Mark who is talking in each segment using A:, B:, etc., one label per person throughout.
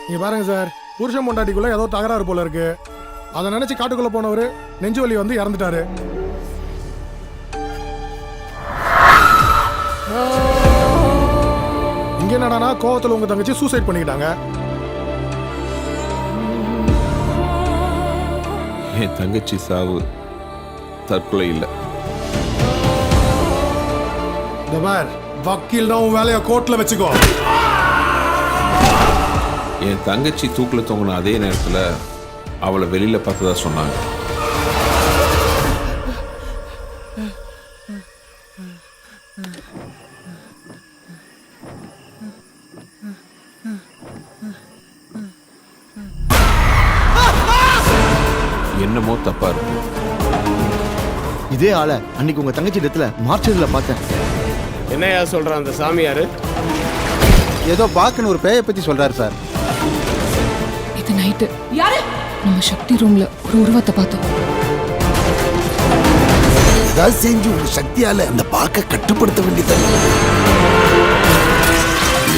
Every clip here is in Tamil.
A: நீங்க பாருங்க சார், புருஷன் பொண்டாட்டிக்குள்ள ஏதோ தகராறு போல இருக்கு. அதை நினைச்சு காட்டுக்குள்ள போனவர் நெஞ்சு வலி வந்து இறந்துட்டாரு. இங்க என்னடானா கோவத்துல உங்க தங்கச்சி சூசைட் பண்ணிக்கிட்டாங்க.
B: என் தங்கச்சி சாவு தற்கொலை இல்லை.
A: இந்த பார், வக்கீல்னா உன் வேலையை கோர்ட்ல வச்சுக்கோ.
B: என் தங்கச்சி தூக்கில் தொங்கின அதே நேரத்தில் அவளை வெளியில் பார்த்ததா சொன்னாங்க. என்னமோ தப்பா இருக்கு.
C: இதே ஆளை அன்னைக்கு உங்க தங்கச்சி இடத்துல மார்ச்சரில் பார்த்தேன்.
D: என்னையா சொல்றான் அந்த சாமியாரு?
C: ஏதோ பாக்குன்னு ஒரு பேயை பத்தி சொல்றாரு சார்.
E: இது நைட்டு நம்ம சக்தி ரூம்ல ஒரு உருவத்தை பார்த்தோம்.
F: ஏதாவது செஞ்சு உங்க சக்தியால அந்த பார்க்க கட்டுப்படுத்த வேண்டியது.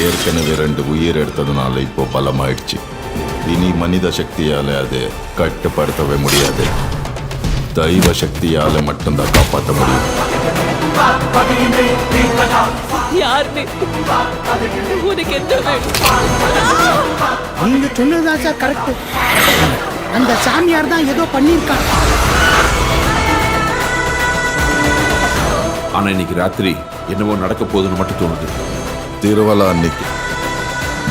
G: ஏற்கனவே 2 உயிர் எடுத்ததுனால இப்போ பலமாயிடுச்சு. இனி மனித சக்தியால அது கட்டுப்படுத்தவே முடியாது. தெய்வ சக்தியால மட்டும்தான் காப்பாற்ற முடியும்.
H: நீங்க சொன்னதுதான் சார் கரெக்ட். அந்த சாமியார் தான் ஏதோ பண்ணிருக்காங்க.
B: ஆனா இன்னைக்கு ராத்திரி என்னவோ நடக்க போகுதுன்னு மட்டும் தோணுது.
G: திருவலா அன்னைக்கு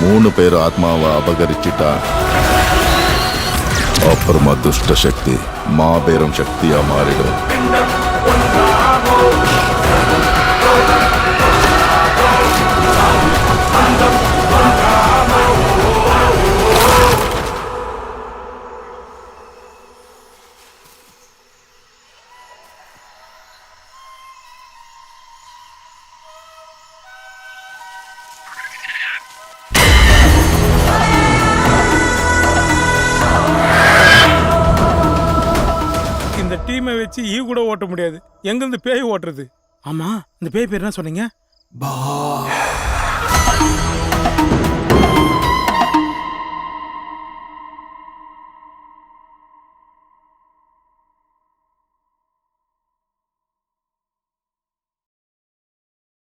G: 3 பேர் ஆத்மாவை அபகரிச்சிட்டா அப்புறமா துஷ்ட சக்தி மாபெரும் சக்தியா மாறிடும்.
I: இந்த டீமை வச்சு ஈ கூட ஓட்ட முடியாது. எங்கிருந்து பேய் ஓட்டுறது? ஆமா, இந்த பேய் பேர் என்ன சொன்னீங்க?